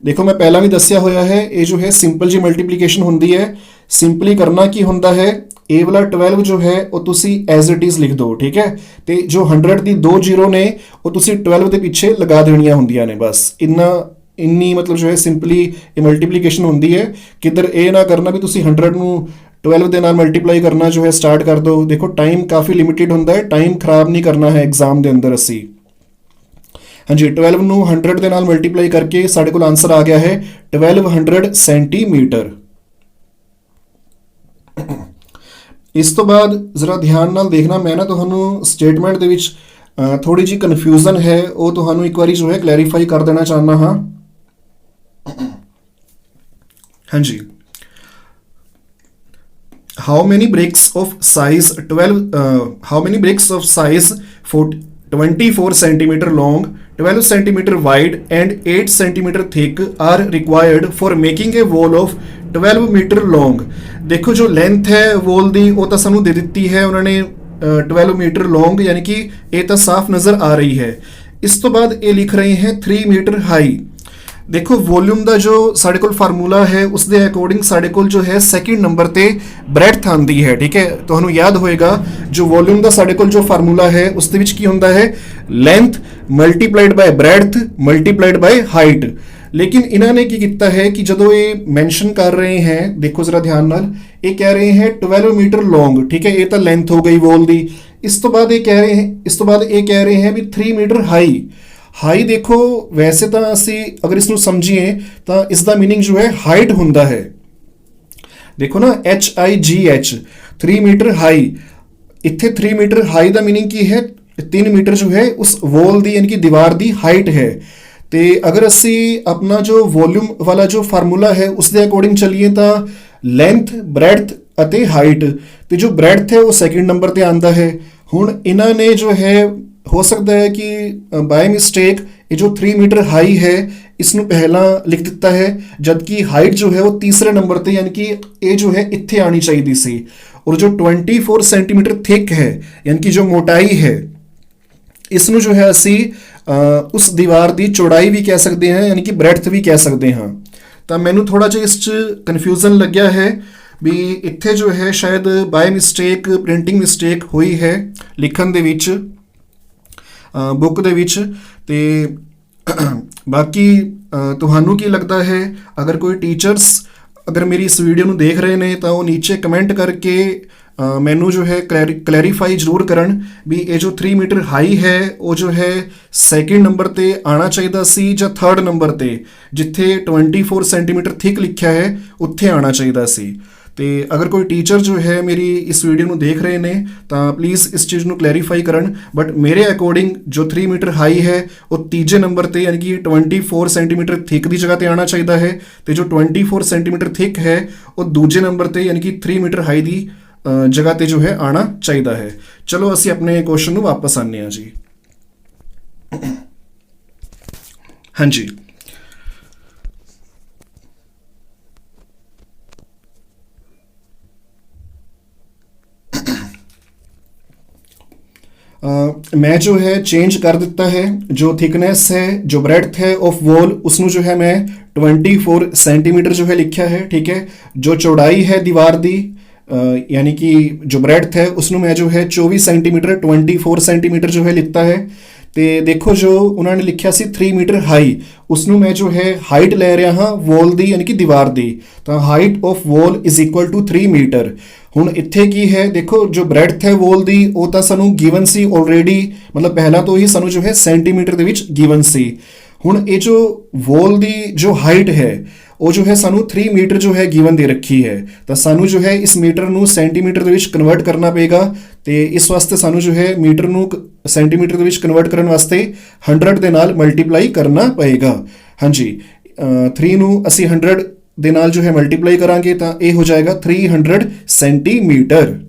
ਦੇਖੋ ਮੈਂ ਪਹਿਲਾਂ ਵੀ ਦੱਸਿਆ ਹੋਇਆ ਹੈ, ਇਹ ਜੋ ਹੈ ਸਿੰਪਲ ਜੀ ਮਲਟੀਪਲੀਕੇਸ਼ਨ ਹੁੰਦੀ ਹੈ। ਸਿੰਪਲੀ ਕਰਨਾ ਕੀ ਹੁੰਦਾ ਹੈ, ਇਹ ਵਾਲਾ 12 ਜੋ ਹੈ ਉਹ ਤੁਸੀਂ ਐਜ਼ ਇਟ ਇਜ਼ ਲਿਖ ਦਿਓ, ਠੀਕ ਹੈ। ਤੇ ਜੋ 100 ਦੀ 2 ਜ਼ੀਰੋ ਨੇ ਉਹ ਤੁਸੀਂ 12 ਦੇ ਪਿੱਛੇ ਲਗਾ ਦੇਣੀਆਂ ਹੁੰਦੀਆਂ ਨੇ, ਬਸ ਇੰਨੀ ਮਤਲਬ ਜੋ ਹੈ ਸਿੰਪਲੀ ਇਹ ਮਲਟੀਪਲੀਕੇਸ਼ਨ ਹੁੰਦੀ ਹੈ। ਕਿੱਧਰ ਇਹ ਨਾ ਕਰਨਾ ਵੀ ਤੁਸੀਂ 100 ਨੂੰ 12 ਦੇ ਨਾਲ ਮਲਟੀਪਲਾਈ ਕਰਨਾ ਜੋ ਹੈ ਸਟਾਰਟ ਕਰ ਦਿਓ। ਦੇਖੋ ਟਾਈਮ ਕਾਫੀ ਲਿਮਿਟਿਡ ਹੁੰਦਾ ਹੈ, ਟਾਈਮ ਖਰਾਬ ਨਹੀਂ ਕਰਨਾ ਹੈ ਐਗਜ਼ਾਮ ਦੇ ਅੰਦਰ ਅਸੀਂ। ਹਾਂਜੀ, 12 ਨੂੰ 100 ਦੇ ਨਾਲ ਮਲਟੀਪਲਾਈ ਕਰਕੇ ਸਾਡੇ ਕੋਲ ਆਨਸਰ ਆ ਗਿਆ ਹੈ 1200 ਸੈਂਟੀਮੀਟਰ। ਇਸ ਤੋਂ ਬਾਅਦ ਜ਼ਰਾ ਧਿਆਨ ਨਾਲ ਦੇਖਣਾ, ਮੈਂ ਨਾ ਤੁਹਾਨੂੰ ਸਟੇਟਮੈਂਟ ਦੇ ਵਿੱਚ ਥੋੜੀ ਜਿਹੀ ਕਨਫਿਊਜ਼ਨ ਹੈ, ਉਹ ਤੁਹਾਨੂੰ ਇੱਕ ਵਾਰੀ ਜੋ ਹੈ ਕਲੈਰੀਫਾਈ ਕਰ ਦੇਣਾ ਚਾਹੁੰਦਾ ਹਾਂ। ਹਾਂਜੀ, how many bricks of size 24 centimeter long, 12 centimeter wide and 8 centimeter thick are required for making a wall of 12 meter long। ਦੇਖੋ ਜੋ ਲੈਂਥ ਹੈ ਵੋਲ ਦੀ ਉਹ ਤਾਂ ਸਾਨੂੰ ਦੇ ਦਿੱਤੀ ਹੈ ਉਹਨਾਂ ਨੇ 12 ਮੀਟਰ ਲੌਂਗ, ਯਾਨੀ ਕਿ ਇਹ ਤਾਂ ਸਾਫ਼ ਨਜ਼ਰ ਆ ਰਹੀ ਹੈ। ਇਸ ਤੋਂ ਬਾਅਦ ਇਹ ਲਿਖ ਰਹੇ ਹੈ 3 ਮੀਟਰ ਹਾਈ। ਦੇਖੋ ਵੋਲਿਊਮ ਦਾ ਜੋ ਸਾਡੇ ਕੋਲ ਫਾਰਮੂਲਾ ਹੈ ਉਸ ਦੇ ਅਕੋਰਡਿੰਗ ਸਾਡੇ ਕੋਲ ਜੋ ਹੈ ਸੈਕਿੰਡ ਨੰਬਰ ਤੇ ਬ੍ਰੈਡਥ ਆਉਂਦੀ ਹੈ, ਠੀਕ ਹੈ। ਤੁਹਾਨੂੰ ਯਾਦ ਹੋਏਗਾ ਜੋ ਵੋਲਿਊਮ ਦਾ ਸਾਡੇ ਕੋਲ ਜੋ ਫਾਰਮੂਲਾ ਹੈ ਉਸ ਦੇ ਵਿੱਚ ਕੀ ਹੁੰਦਾ ਹੈ, ਲੈਂਥ ਮਲਟੀਪਲਾਈਡ ਬਾਈ ਬ੍ਰੈਡਥ ਮਲਟੀਪਲਾਈਡ ਬਾਈ ਹਾਈਟ। ਲੇਕਿਨ ਇਹਨਾਂ ਨੇ ਕੀ ਕੀਤਾ ਹੈ ਕਿ ਜਦੋਂ ਇਹ ਮੈਂਸ਼ਨ ਕਰ ਰਹੇ ਹੈ, ਦੇਖੋ ਜ਼ਰਾ ਧਿਆਨ ਨਾਲ, ਇਹ ਕਹਿ ਰਹੇ ਹੈ 12 ਮੀਟਰ ਲੌਂਗ, ਠੀਕ ਹੈ, ਇਹ ਤਾਂ ਲੈਂਥ ਹੋ ਗਈ ਵੋਲ ਦੀ। ਇਸ ਤੋਂ ਬਾਅਦ ਇਹ ਕਹਿ ਰਹੇ ਹੈ ਵੀ 3 ਮੀਟਰ ਹਾਈ। ਦੇਖੋ ਵੈਸੇ ਤਾਂ ਅਸੀਂ ਅਗਰ ਇਸ ਨੂੰ ਸਮਝੀਏ ਤਾਂ ਇਸ ਦਾ ਮੀਨਿੰਗ ਜੋ ਹੈ ਹਾਈਟ ਹੁੰਦਾ ਹੈ। ਦੇਖੋ ਨਾ HIGH 3 ਮੀਟਰ ਹਾਈ, ਇੱਥੇ 3 ਮੀਟਰ ਹਾਈ ਦਾ ਮੀਨਿੰਗ ਕੀ ਹੈ, 3 ਮੀਟਰ ਜੋ ਹੈ ਉਸ ਵੋਲ ਦੀ ਯਾਨੀ ਕਿ ਦੀਵਾਰ ਦੀ ਹਾਈਟ ਹੈ। ਤੇ ਅਗਰ ਅਸੀਂ ਆਪਣਾ ਜੋ ਵੋਲਿਊਮ ਵਾਲਾ ਜੋ ਫਾਰਮੂਲਾ ਹੈ ਉਸ ਦੇ ਅਕੋਰਡਿੰਗ ਚੱਲੀਏ ਤਾਂ ਲੈਂਥ ਬ੍ਰੈਡਥ ਅਤੇ ਹਾਈਟ, ਤੇ ਜੋ ਬ੍ਰੈਡਥ ਹੈ ਉਹ ਸੈਕਿੰਡ ਨੰਬਰ ਤੇ ਆਂਦਾ ਹੈ। ਹੁਣ ਇਹਨਾਂ ਨੇ ਜੋ ਹੈ ਹੋ ਸਕਦਾ ਹੈ ਕਿ ਬਾਈ ਮਿਸਟੇਕ ਇਹ ਜੋ 3 ਮੀਟਰ ਹਾਈ ਹੈ ਇਸ ਨੂੰ ਪਹਿਲਾਂ ਲਿਖ ਦਿੱਤਾ ਹੈ, ਜਦਕਿ ਹਾਈਟ ਜੋ ਹੈ ਉਹ ਤੀਸਰੇ ਨੰਬਰ ਤੇ, ਯਾਨੀ ਕਿ ਇਹ ਜੋ ਹੈ ਇੱਥੇ ਆਣੀ ਚਾਹੀਦੀ ਸੀ। ਔਰ ਜੋ 24 ਸੈਂਟੀਮੀਟਰ ਥਿਕ ਹੈ ਯਾਨੀ ਕਿ ਜੋ ਮੋਟਾਈ ਹੈ, ਇਸ ਨੂੰ ਜੋ ਹੈ ਅਸੀਂ ਉਸ ਦੀਵਾਰ ਦੀ ਚੌੜਾਈ ਵੀ ਕਹਿ ਸਕਦੇ ਹਾਂ, ਯਾਨੀ ਕਿ ਬ੍ਰੈਡਥ ਵੀ ਕਹਿ ਸਕਦੇ ਹਾਂ। ਤਾਂ ਮੈਨੂੰ ਥੋੜਾ ਜਿਹਾ ਇਸ 'ਚ ਕਨਫਿਊਜ਼ਨ ਲੱਗਿਆ ਹੈ ਵੀ ਇੱਥੇ ਜੋ ਹੈ ਸ਼ਾਇਦ ਬਾਈ ਮਿਸਟੇਕ ਪ੍ਰਿੰਟਿੰਗ ਮਿਸਟੇਕ ਹੋਈ ਹੈ ਲਿਖਣ ਦੇ ਵਿੱਚ, ਬੁੱਕ ਦੇ ਵਿੱਚ। ਤੇ ਬਾਕੀ ਤੁਹਾਨੂੰ ਕੀ ਲੱਗਦਾ ਹੈ, ਅਗਰ ਕੋਈ ਟੀਚਰਸ ਅਗਰ ਮੇਰੀ ਇਸ ਵੀਡੀਓ ਨੂੰ ਦੇਖ ਰਹੇ ਨੇ ਤਾਂ ਉਹ ਨੀਚੇ ਕਮੈਂਟ ਕਰਕੇ ਮੈਨੂੰ ਜੋ ਹੈ ਕਲੈਰੀਫਾਈ ਜ਼ਰੂਰ ਕਰਨ ਵੀ ਇਹ ਜੋ 3 ਮੀਟਰ ਹਾਈ ਹੈ ਉਹ ਜੋ ਹੈ ਸੈਕਿੰਡ ਨੰਬਰ ਤੇ ਆਉਣਾ ਚਾਹੀਦਾ ਸੀ ਜਾਂ ਥਰਡ ਨੰਬਰ ਤੇ, ਜਿੱਥੇ 24 ਸੈਂਟੀਮੀਟਰ ਥਿਕ ਲਿਖਿਆ ਹੈ ਉੱਥੇ ਆਉਣਾ ਚਾਹੀਦਾ ਸੀ। ਤੇ ਅਗਰ ਕੋਈ ਟੀਚਰ ਜੋ ਹੈ ਮੇਰੀ ਇਸ ਵੀਡੀਓ ਨੂੰ ਦੇਖ ਰਹੇ ਨੇ ਤਾਂ ਪਲੀਜ਼ ਇਸ ਚੀਜ਼ ਨੂੰ ਕਲੈਰੀਫਾਈ ਕਰਨ। ਬਟ ਮੇਰੇ ਅਕੋਰਡਿੰਗ ਜੋ 3 ਮੀਟਰ ਹਾਈ ਹੈ ਉਹ ਤੀਜੇ ਨੰਬਰ ਤੇ ਯਾਨੀ ਕਿ 24 ਸੈਂਟੀਮੀਟਰ ਥਿਕ ਦੀ ਜਗ੍ਹਾ ਤੇ ਆਉਣਾ ਚਾਹੀਦਾ ਹੈ, ਤੇ ਜੋ 24 ਸੈਂਟੀਮੀਟਰ ਥਿਕ ਹੈ ਉਹ ਦੂਜੇ ਨੰਬਰ ਤੇ ਯਾਨੀ ਕਿ 3 ਮੀਟਰ ਹਾਈ ਦੀ ਜਗ੍ਹਾ ਤੇ ਜੋ ਹੈ ਆਉਣਾ ਚਾਹੀਦਾ ਹੈ। ਚਲੋ ਅਸੀਂ ਆਪਣੇ ਕੁਐਸਚਨ ਨੂੰ ਵਾਪਸ ਆਉਂਦੇ ਹਾਂ ਜੀ। ਹਾਂਜੀ, मैं जो है चेंज कर ਦਿੱਤਾ ਹੈ, जो थिकनेस है जो ब्रेड्थ है ऑफ वॉल उसਨੂੰ जो है मैं 24 सेंटीमीटर जो है लिखा है, ठीक है। जो चौड़ाई है दीवार दी यानी कि जो ब्रेड्थ है उसਨੂੰ मैं जो है 24 सेंटीमीटर 24 सेंटीमीटर जो है लिखता है। ਤੇ ਦੇਖੋ ਜੋ ਉਹਨਾਂ ਨੇ ਲਿਖਿਆ ਸੀ 3 ਮੀਟਰ ਹਾਈ, ਉਸ ਨੂੰ ਮੈਂ ਜੋ ਹੈ ਹਾਈਟ ਲੈ ਰਿਹਾ ਹਾਂ ਵੋਲ ਦੀ ਯਾਨੀ ਕਿ ਦੀਵਾਰ ਦੀ, ਤਾਂ height of wall is equal to 3 metre. ਹੁਣ ਇੱਥੇ ਕੀ ਹੈ, ਦੇਖੋ ਜੋ ਬ੍ਰੈਡਥ ਹੈ ਵੋਲ ਦੀ ਉਹ ਤਾਂ ਸਾਨੂੰ ਗਿਵਨ ਸੀ ਆਲਰੇਡੀ, ਮਤਲਬ ਪਹਿਲਾਂ ਤੋਂ ਹੀ ਸਾਨੂੰ ਜੋ ਹੈ ਸੈਂਟੀਮੀਟਰ ਦੇ ਵਿੱਚ ਗਿਵਨ ਸੀ। ਹੁਣ ਇਹ ਜੋ ਵੋਲ ਦੀ ਜੋ ਹਾਈਟ ਹੈ ਉਹ ਜੋ ਹੈ ਸਾਨੂੰ 3 ਮੀਟਰ ਜੋ ਹੈ ਗਿਵਨ ਦੇ ਰੱਖੀ ਹੈ, ਤਾਂ ਸਾਨੂੰ ਜੋ ਹੈ ਇਸ ਮੀਟਰ ਨੂੰ ਸੈਂਟੀਮੀਟਰ ਦੇ ਵਿੱਚ ਕਨਵਰਟ ਕਰਨਾ ਪਏਗਾ। ਤੇ ਇਸ ਵਾਸਤੇ ਸਾਨੂੰ ਜੋ ਹੈ ਮੀਟਰ ਨੂੰ ਸੈਂਟੀਮੀਟਰ ਦੇ ਵਿੱਚ ਕਨਵਰਟ ਕਰਨ ਵਾਸਤੇ 100 ਦੇ ਨਾਲ ਮਲਟੀਪਲਾਈ ਕਰਨਾ ਪਏਗਾ। ਹਾਂਜੀ, 3 ਨੂੰ ਅਸੀਂ 100 ਦੇ ਨਾਲ ਜੋ ਹੈ ਮਲਟੀਪਲਾਈ ਕਰਾਂਗੇ ਤਾਂ ਇਹ ਹੋ ਜਾਏਗਾ 300 ਸੈਂਟੀਮੀਟਰ।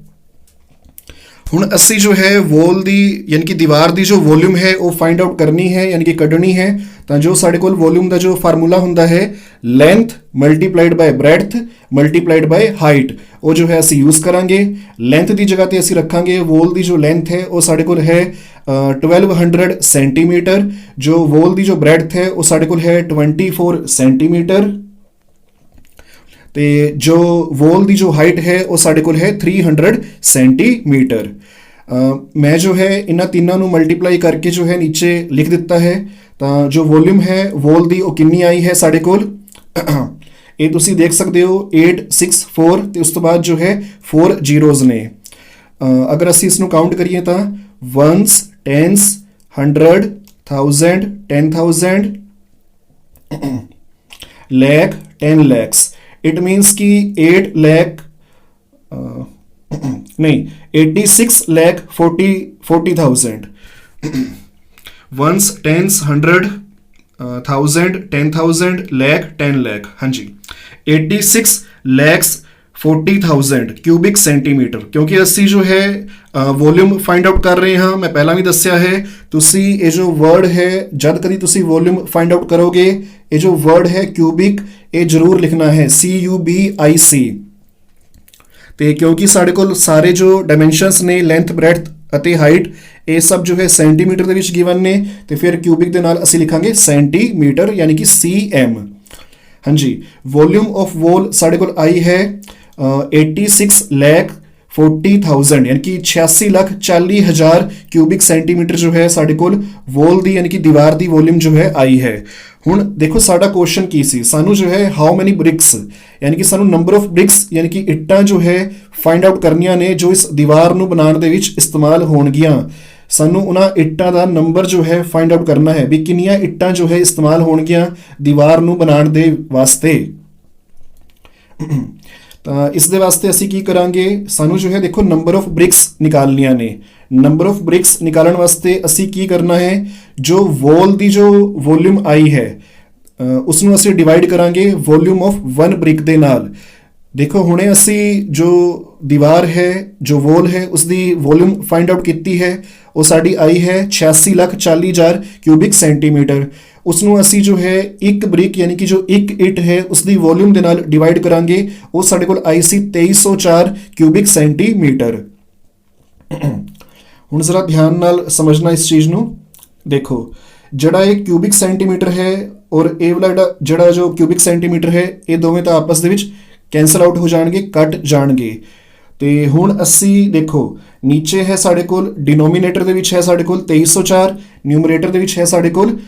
ਹੁਣ ਅਸੀਂ ਜੋ ਹੈ ਵੋਲ ਦੀ ਯਾਨੀ ਕਿ ਦੀਵਾਰ ਦੀ ਜੋ ਵੋਲਿਊਮ ਹੈ ਉਹ ਫਾਈਂਡ ਆਊਟ ਕਰਨੀ ਹੈ ਯਾਨੀ ਕਿ ਕੱਢਣੀ ਹੈ। ਤਾਂ ਜੋ ਸਾਡੇ ਕੋਲ ਵੋਲਿਊਮ ਦਾ ਜੋ ਫਾਰਮੂਲਾ ਹੁੰਦਾ ਹੈ length multiplied by breadth multiplied by height, ਉਹ ਜੋ ਹੈ ਅਸੀਂ ਯੂਜ਼ ਕਰਾਂਗੇ। ਲੈਂਥ ਦੀ ਜਗ੍ਹਾ ਤੇ ਅਸੀਂ ਰੱਖਾਂਗੇ ਵੋਲ ਦੀ ਜੋ ਲੈਂਥ ਹੈ ਉਹ ਸਾਡੇ ਕੋਲ ਹੈ 1200 ਸੈਂਟੀਮੀਟਰ, ਜੋ ਵੋਲ ਦੀ ਜੋ ਬ੍ਰੈਡਥ ਹੈ ਉਹ ਸਾਡੇ ਕੋਲ ਹੈ 24 ਸੈਂਟੀਮੀਟਰ, ਤੇ ਜੋ ਵੋਲ ਦੀ ਜੋ ਹਾਈਟ ਹੈ ਉਹ ਸਾਡੇ ਕੋਲ ਹੈ 300 ਸੈਂਟੀਮੀਟਰ। ਮੈਂ ਜੋ ਹੈ ਇਹਨਾਂ ਤਿੰਨਾਂ ਨੂੰ ਮਲਟੀਪਲਾਈ ਕਰਕੇ ਜੋ ਹੈ ਨੀਚੇ ਲਿਖ ਦਿੱਤਾ ਹੈ। ਤਾਂ ਜੋ ਵੋਲਿਊਮ ਹੈ ਵੋਲ ਦੀ ਉਹ ਕਿੰਨੀ ਆਈ ਹੈ ਸਾਡੇ ਕੋਲ, ਇਹ ਤੁਸੀਂ ਦੇਖ ਸਕਦੇ ਹੋ 864 ਤੇ ਉਸ ਤੋਂ ਬਾਅਦ ਜੋ ਹੈ 4 ਜ਼ੀਰੋਜ਼ ਨੇ। ਅਗਰ ਅਸੀਂ ਇਸ ਨੂੰ ਕਾਊਂਟ ਕਰੀਏ ਤਾਂ 1s 10s 100 1000 10,000 lakh 10 lakhs, it means कि 8 लाख नहीं 86 लाख 40,000 वंस 10s 100 1000 10,000 लाख 10 लाख, हाँ जी 86 lakhs 40,000 ਕਿਊਬਿਕ ਸੈਂਟੀਮੀਟਰ। ਕਿਉਂਕਿ ਅਸੀਂ ਜੋ ਹੈ ਵੋਲਿਊਮ ਫਾਈਂਡ ਆਊਟ ਕਰ ਰਹੇ ਹਾਂ, ਮੈਂ ਪਹਿਲਾਂ ਵੀ ਦੱਸਿਆ ਹੈ, ਤੁਸੀਂ ਇਹ ਜੋ ਵਰਡ ਹੈ ਜਦ ਕਦੀ ਤੁਸੀਂ ਵੋਲਿਊਮ ਫਾਈਂਡ ਆਊਟ ਕਰੋਗੇ ਇਹ ਜੋ ਵਰਡ ਹੈ ਕਿਊਬਿਕ ਇਹ ਜ਼ਰੂਰ ਲਿਖਣਾ ਹੈ CUBIC। ਤੇ ਕਿਉਂਕਿ ਸਾਡੇ ਕੋਲ ਸਾਰੇ ਜੋ ਡਾਇਮੈਂਸ਼ਨਸ ਨੇ ਲੈਂਥ ਬ੍ਰੈਡਥ ਅਤੇ ਹਾਈਟ ਇਹ ਸਭ ਜੋ ਹੈ ਸੈਂਟੀਮੀਟਰ ਦੇ ਵਿੱਚ ਗਿਵਨ ਨੇ, ਤੇ ਫਿਰ ਕਿਊਬਿਕ ਦੇ ਨਾਲ ਅਸੀਂ ਲਿਖਾਂਗੇ ਸੈਂਟੀਮੀਟਰ ਯਾਨੀ ਕਿ CM। ਹਾਂਜੀ, ਵੋਲਿਊਮ ਆਫ ਵੋਲ ਸਾਡੇ ਕੋਲ ਆਈ ਹੈ 86 ਲੱਖ 40,000 यानी कि 86,40,000 क्यूबिक सेंटीमीटर जो है साढ़े कोल वॉल दी यानी कि दीवार दी वॉल्यूम जो है आई है। हुण देखो साडा क्वेश्चन की सी, सानू जो है हाउ मैनी ब्रिक्स यानी कि सानू नंबर ऑफ ब्रिक्स यानी कि इट्टां जो है फाइंड आउट करनियां ने जो इस दीवार नू बनाने दे विच इस्तेमाल होणगियां। सानू उन्हां इट्टां दा नंबर जो है फाइंड आउट करना है भी किन्नियां इट्टां जो है इस्तेमाल होणगियां दीवार नू बनाने दे वास्ते। ਤਾਂ ਇਸ ਦੇ ਵਾਸਤੇ ਅਸੀਂ ਕੀ ਕਰਾਂਗੇ, ਸਾਨੂੰ ਜੋ ਹੈ ਦੇਖੋ ਨੰਬਰ ਆਫ ਬ੍ਰਿਕਸ ਨਿਕਾਲਣੀਆਂ ਨੇ। ਨੰਬਰ ਆਫ ਬ੍ਰਿਕਸ ਨਿਕਾਲਣ ਵਾਸਤੇ ਅਸੀਂ ਕੀ ਕਰਨਾ ਹੈ, ਜੋ ਵੋਲ ਦੀ ਜੋ ਵੋਲਿਊਮ ਆਈ ਹੈ ਉਸ ਨੂੰ ਅਸੀਂ ਡਿਵਾਈਡ ਕਰਾਂਗੇ ਵੋਲਿਊਮ ਆਫ 1 ਬ੍ਰਿਕ ਦੇ ਨਾਲ। ਦੇਖੋ ਹੁਣੇ ਅਸੀਂ ਜੋ ਦੀਵਾਰ ਹੈ ਜੋ ਵੋਲ ਹੈ ਉਸ ਦੀ ਵੋਲਿਊਮ ਫਾਈਂਡ ਆਊਟ ਕੀਤੀ ਹੈ, ਉਹ ਸਾਡੀ ਆਈ ਹੈ 86,40,000 ਕਿਊਬਿਕ ਸੈਂਟੀਮੀਟਰ। ਉਸ ਨੂੰ ਅਸੀਂ ਜੋ ਹੈ ਇੱਕ ਬ੍ਰਿਕ ਯਾਨੀ ਕਿ ਜੋ ਇੱਕ ਇੱਟ ਹੈ ਉਸ ਦੀ ਵੋਲਿਊਮ ਦੇ ਨਾਲ ਡਿਵਾਈਡ ਕਰਾਂਗੇ, ਉਹ ਸਾਡੇ ਕੋਲ ਆਈ ਸੀ 2304 ਕਿਊਬਿਕ ਸੈਂਟੀਮੀਟਰ। ਹੁਣ ਜ਼ਰਾ ਧਿਆਨ ਨਾਲ ਸਮਝਣਾ ਇਸ ਚੀਜ਼ ਨੂੰ। ਦੇਖੋ ਜਿਹੜਾ ਇਹ ਕਿਊਬਿਕ ਸੈਂਟੀਮੀਟਰ ਹੈ ਔਰ ਇਹ ਵਾਲਾ ਜਿਹੜਾ ਜੋ ਕਿਊਬਿਕ ਸੈਂਟੀਮੀਟਰ ਹੈ ਇਹ ਦੋਵੇਂ ਤਾਂ ਆਪਸ ਦੇ ਵਿੱਚ ਕੈਂਸਲ ਆਊਟ ਹੋ ਜਾਣਗੇ, ਕੱਟ ਜਾਣਗੇ। ਤੇ ਹੁਣ ਅਸੀਂ ਦੇਖੋ ਨੀਚੇ ਹੈ ਸਾਡੇ ਕੋਲ ਡਿਨੋਮੀਨੇਟਰ ਦੇ ਵਿੱਚ ਹੈ ਸਾਡੇ ਕੋਲ 2304, ਨਿਊਮਰੇਟਰ ਦੇ ਵਿੱਚ ਹੈ ਸਾਡੇ ਕੋਲ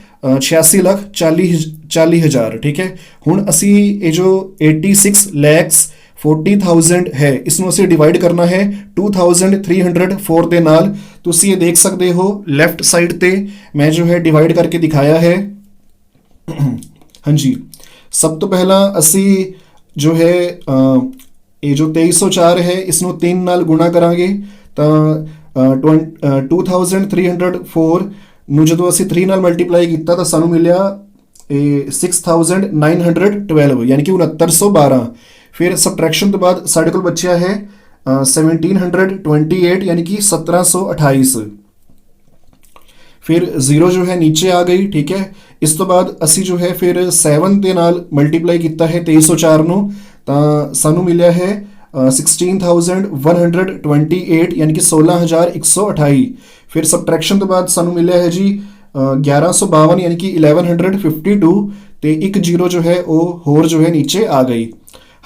86,40,000। ਠੀਕ ਹੈ, ਹੁਣ ਅਸੀਂ ਇਹ ਜੋ 86,40,000 ਹੈ ਇਸ ਨੂੰ ਅਸੀਂ ਡਿਵਾਈਡ ਕਰਨਾ ਹੈ 2304 ਦੇ ਨਾਲ। ਤੁਸੀਂ ਇਹ ਦੇਖ ਸਕਦੇ ਹੋ ਲੈਫਟ ਸਾਈਡ ਤੇ ਮੈਂ ਜੋ ਹੈ ਡਿਵਾਈਡ ਕਰਕੇ ਦਿਖਾਇਆ ਹੈ। ਹਾਂਜੀ, ਸਭ ਤੋਂ ਪਹਿਲਾਂ ਅਸੀਂ ਜੋ ਹੈ ਇਹ ਜੋ 2304 ਹੈ ਇਸ ਨੂੰ 3 ਨਾਲ ਗੁਣਾ ਕਰਾਂਗੇ ਤਾਂ 2304 ਨੂੰ ਜਦੋਂ ਅਸੀਂ 3 ਨਾਲ ਮਲਟੀਪਲਾਈ ਕੀਤਾ ਤਾਂ ਸਾਨੂੰ ਮਿਲਿਆ 6912 ਯਾਨੀ ਕਿ 6912। ਫਿਰ ਸਬਟ੍ਰੈਕਸ਼ਨ ਤੋਂ ਬਾਅਦ ਸਾਡੇ ਕੋਲ ਬਚਿਆ ਹੈ 1728 ਯਾਨੀ ਕਿ 1728। ਫਿਰ 0 ਜੋ ਹੈ ਨੀਚੇ ਆ ਗਈ। ਠੀਕ ਹੈ, ਇਸ ਤੋਂ ਬਾਅਦ ਅਸੀਂ ਜੋ ਹੈ ਫਿਰ 7 ਦੇ ਨਾਲ ਮਲਟੀਪਲਾਈ ਕੀਤਾ ਹੈ 2304 ਨੂੰ ਤਾਂ ਸਾਨੂੰ ਮਿਲਿਆ ਹੈ 16,128 ਯਾਨੀ ਕਿ 16,128। ਫਿਰ ਸਬਟ੍ਰੈਕਸ਼ਨ ਤੋਂ ਬਾਅਦ ਸਾਨੂੰ ਮਿਲਿਆ ਹੈ ਜੀ 1152 ਯਾਨੀ ਕਿ 1152 ਤੇ ਇੱਕ 0 ਜੋ ਹੈ ਉਹ ਹੋਰ ਜੋ ਹੈ ਨੀਚੇ ਆ ਗਈ।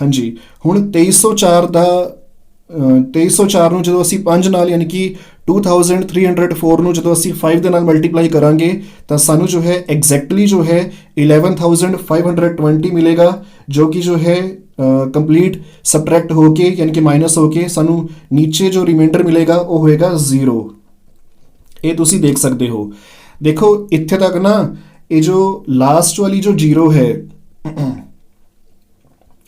ਹਾਂਜੀ, ਹੁਣ 2304 ਨੂੰ ਜਦੋਂ ਅਸੀਂ 5 ਨਾਲ ਯਾਨੀ ਕਿ 2304 ਨੂੰ ਜਦੋਂ ਅਸੀਂ 5 ਦੇ ਨਾਲ ਮਲਟੀਪਲਾਈ ਕਰਾਂਗੇ ਤਾਂ ਸਾਨੂੰ ਜੋ ਹੈ ਐਗਜ਼ੈਕਟਲੀ ਜੋ ਹੈ 11520 ਮਿਲੇਗਾ, ਜੋ ਕਿ ਜੋ ਹੈ ਕੰਪਲੀਟ ਸਬਟਰੈਕਟ ਹੋ ਕੇ ਯਾਨੀ ਕਿ ਮਾਈਨਸ ਹੋ ਕੇ ਸਾਨੂੰ ਨੀਚੇ ਜੋ ਰਿਮਾਈਂਡਰ ਮਿਲੇਗਾ ਉਹ ਹੋਏਗਾ 0। ਇਹ ਤੁਸੀਂ ਦੇਖ ਸਕਦੇ ਹੋ। ਦੇਖੋ ਇੱਥੇ ਤੱਕ ਨਾ ਇਹ ਜੋ ਲਾਸਟ ਵਾਲੀ ਜੋ 0 ਹੈ,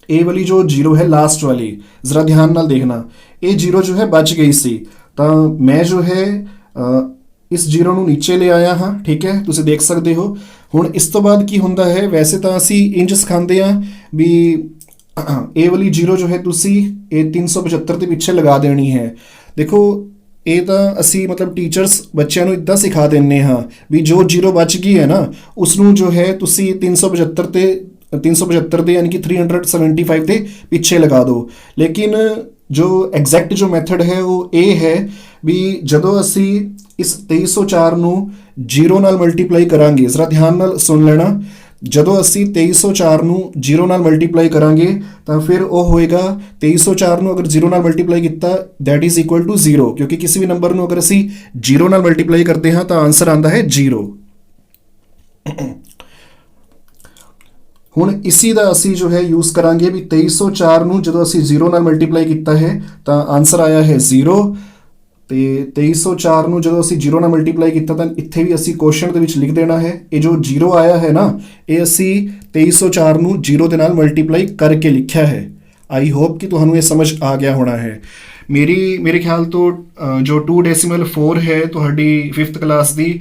ਇਹ ਵਾਲੀ ਜੋ 0 ਹੈ ਲਾਸਟ ਵਾਲੀ, ਜ਼ਰਾ ध्यान ਨਾਲ ਦੇਖਣਾ, ਇਹ 0 ਜੋ ਹੈ ਬਚ ਗਈ ਸੀ ਤਾਂ ਮੈਂ ਜੋ ਹੈ ਇਸ 0 ਨੂੰ ਨੀਚੇ ਲੈ ਆਇਆ ਹਾਂ। ਠੀਕ ਹੈ, ਤੁਸੀਂ ਦੇਖ ਸਕਦੇ ਹੋ। ਹੁਣ ਇਸ ਤੋਂ ਬਾਅਦ ਕੀ ਹੁੰਦਾ ਹੈ, ਵੈਸੇ ਤਾਂ ਅਸੀਂ ਇੰਜ ਸਿਖਾਉਂਦੇ ਹਾਂ ਵੀ ਇਹ ਵਾਲੀ 0 ਜੋ ਹੈ ਤੁਸੀਂ ਇਹ 375 ਦੇ ਪਿੱਛੇ ਲਗਾ ਦੇਣੀ ਹੈ। ਦੇਖੋ ਇਹ ਤਾਂ ਅਸੀਂ ਮਤਲਬ ਟੀਚਰਸ ਬੱਚਿਆਂ ਨੂੰ ਇੱਦਾਂ ਸਿਖਾ ਦਿੰਦੇ ਹਾਂ ਵੀ ਜੋ 0 ਬਚ ਗਈ ਹੈ ਨਾ ਉਸ ਨੂੰ ਜੋ ਹੈ ਤੁਸੀਂ 375 ਦੇ ਯਾਨੀ ਕਿ 375 ਦੇ ਪਿੱਛੇ ਲਗਾ ਦਿਓ। ਲੇਕਿਨ ਜੋ ਐਗਜ਼ੈਕਟ ਜੋ ਮੈਥਡ ਹੈ ਉਹ ਇਹ ਹੈ ਵੀ ਜਦੋਂ ਅਸੀਂ ਇਸ 2304 ਨੂੰ 0 ਨਾਲ ਮਲਟੀਪਲਾਈ ਕਰਾਂਗੇ, ਜ਼ਰਾ ਧਿਆਨ ਨਾਲ ਸੁਣ ਲੈਣਾ, ਜਦੋਂ ਅਸੀਂ 2304 ਨੂੰ 0 ਨਾਲ ਮਲਟੀਪਲਾਈ ਕਰਾਂਗੇ ਤਾਂ ਫਿਰ ਉਹ ਹੋਏਗਾ 2304 ਨੂੰ ਅਗਰ 0 ਨਾਲ ਮਲਟੀਪਲਾਈ ਕੀਤਾ ਦੈਟ ਇਜ਼ ਇਕੁਅਲ ਟੂ 0, ਕਿਉਂਕਿ ਕਿਸੇ ਵੀ ਨੰਬਰ ਨੂੰ ਅਗਰ ਅਸੀਂ 0 ਨਾਲ ਮਲਟੀਪਲਾਈ ਕਰਦੇ ਹਾਂ ਤਾਂ ਆਨਸਰ ਆਉਂਦਾ ਹੈ 0। ਹੁਣ ਇਸੀ ਦਾ ਅਸੀਂ ਜੋ ਹੈ ਯੂਜ਼ ਕਰਾਂਗੇ ਵੀ 2304 ਨੂੰ ਜਦੋਂ ਅਸੀਂ 0 ਨਾਲ ਮਲਟੀਪਲਾਈ ਕੀਤਾ ਹੈ ਤਾਂ ਆਨਸਰ ਆਇਆ ਹੈ 0, ਤੇ 2304 ਨੂੰ ਜਦੋਂ ਅਸੀਂ 0 ਨਾਲ ਮਲਟੀਪਲਾਈ ਕੀਤਾ ਤਾਂ ਇੱਥੇ ਵੀ ਅਸੀਂ ਕੁਐਸਚਨ ਦੇ ਵਿੱਚ ਲਿਖ ਦੇਣਾ ਹੈ ਇਹ ਜੋ 0 ਆਇਆ ਹੈ ਨਾ ਇਹ ਅਸੀਂ 2304 ਨੂੰ 0 ਦੇ ਨਾਲ ਮਲਟੀਪਲਾਈ ਕਰਕੇ ਲਿਖਿਆ ਹੈ। ਆਈ ਹੋਪ ਕਿ ਤੁਹਾਨੂੰ ਇਹ ਸਮਝ ਆ ਗਿਆ ਹੋਣਾ ਹੈ। ਮੇਰੇ ਖਿਆਲ ਤੋਂ ਜੋ 2.4 ਹੈ ਤੁਹਾਡੀ 5th ਕਲਾਸ ਦੀ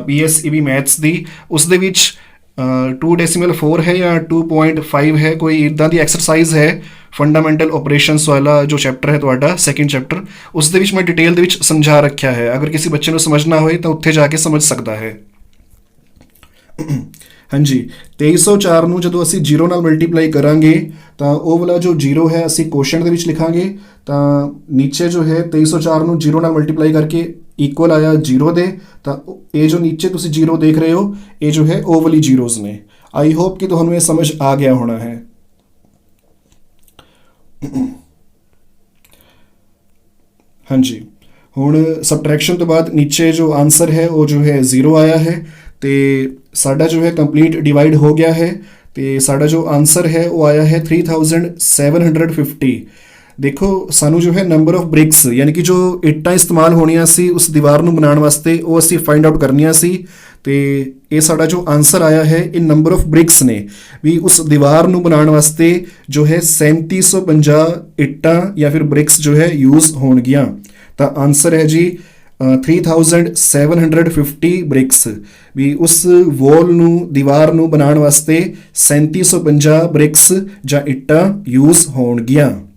PSEB ਮੈਥਸ ਦੀ, ਉਸ ਦੇ ਵਿੱਚ 2.4 ਹੈ ਜਾਂ 2.5 ਹੈ, ਕੋਈ ਇੱਦਾਂ ਦੀ ਐਕਸਰਸਾਈਜ਼ ਹੈ ਫੰਡਾਮੈਂਟਲ ਆਪਰੇਸ਼ਨਸ ਵਾਲਾ ਜੋ ਚੈਪਟਰ ਹੈ ਤੁਹਾਡਾ ਸੈਕਿੰਡ ਚੈਪਟਰ, ਉਸ ਦੇ ਵਿੱਚ ਮੈਂ ਡਿਟੇਲ ਦੇ ਵਿੱਚ ਸਮਝਾ ਰੱਖਿਆ ਹੈ। ਅਗਰ ਕਿਸੇ ਬੱਚੇ ਨੂੰ ਸਮਝਣਾ ਹੋਏ ਤਾਂ ਉੱਥੇ ਜਾ ਕੇ ਸਮਝ ਸਕਦਾ ਹੈ। ਹਾਂਜੀ, 2304 ਨੂੰ ਜਦੋਂ ਅਸੀਂ 0 ਨਾਲ ਮਲਟੀਪਲਾਈ ਕਰਾਂਗੇ ਤਾਂ ਉਹ ਵਾਲਾ ਜੋ 0 ਹੈ ਅਸੀਂ ਕੁਐਸਚਨ ਦੇ ਵਿੱਚ ਲਿਖਾਂਗੇ ਤਾਂ ਨੀਚੇ ਜੋ ਹੈ 2304 ਨੂੰ 0 ਨਾਲ ਮਲਟੀਪਲਾਈ ਕਰਕੇ ਇਕੁਅਲ ਆਇਆ 0 ਦੇ, ਤਾਂ ਇਹ ਜੋ ਨੀਚੇ ਤੁਸੀਂ 0 ਦੇਖ ਰਹੇ ਹੋ ਇਹ ਜੋ ਹੈ ਉਹ ਵਾਲੀ ਜ਼ੀਰੋਜ਼ ਨੇ। ਆਈ ਹੋਪ ਕਿ ਤੁਹਾਨੂੰ ਇਹ ਸਮਝ ਆ ਗਿਆ ਹੋਣਾ ਹੈ। ਹਾਂਜੀ, ਹੁਣ ਸਬਟਰੈਕਸ਼ਨ ਤੋਂ ਬਾਅਦ ਨੀਚੇ ਜੋ ਆਨਸਰ ਹੈ ਉਹ ਜੋ ਹੈ 0 ਆਇਆ ਹੈ ਤੇ ਸਾਡਾ ਜੋ ਹੈ ਕੰਪਲੀਟ ਡਿਵਾਈਡ ਹੋ ਗਿਆ ਹੈ ਤੇ ਸਾਡਾ ਜੋ ਆਨਸਰ ਹੈ ਉਹ ਆਇਆ ਹੈ 3750। ਦੇਖੋ ਸਾਨੂੰ ਜੋ ਹੈ ਨੰਬਰ ਆਫ ਬ੍ਰਿਕਸ ਯਾਨੀ ਕਿ ਜੋ ਇੱਟਾਂ ਇਸਤੇਮਾਲ ਹੋਣੀਆਂ ਸੀ ਉਸ ਦੀਵਾਰ ਨੂੰ ਬਣਾਉਣ ਵਾਸਤੇ ਉਹ ਅਸੀਂ ਫਾਈਂਡ ਆਊਟ ਕਰਨੀਆਂ ਸੀ ਤੇ ਇਹ ਸਾਡਾ ਜੋ ਆਨਸਰ ਆਇਆ ਹੈ ਇਹ ਨੰਬਰ ਆਫ ਬ੍ਰਿਕਸ ਨੇ ਵੀ ਉਸ ਦੀਵਾਰ ਨੂੰ ਬਣਾਉਣ ਵਾਸਤੇ ਜੋ ਹੈ 3750 ਇੱਟਾਂ ਜਾਂ ਫਿਰ ਬ੍ਰਿਕਸ ਜੋ ਹੈ ਯੂਜ਼ ਹੋਣਗੀਆਂ। ਤਾਂ ਆਨਸਰ ਹੈ ਜੀ 3750 ਬ੍ਰਿਕਸ, ਵੀ ਉਸ ਵੋਲ ਨੂੰ ਦੀਵਾਰ ਨੂੰ ਬਣਾਉਣ ਵਾਸਤੇ 3750 ਬ੍ਰਿਕਸ ਜਾਂ ਇੱਟਾਂ ਯੂਜ਼ ਹੋਣਗੀਆਂ।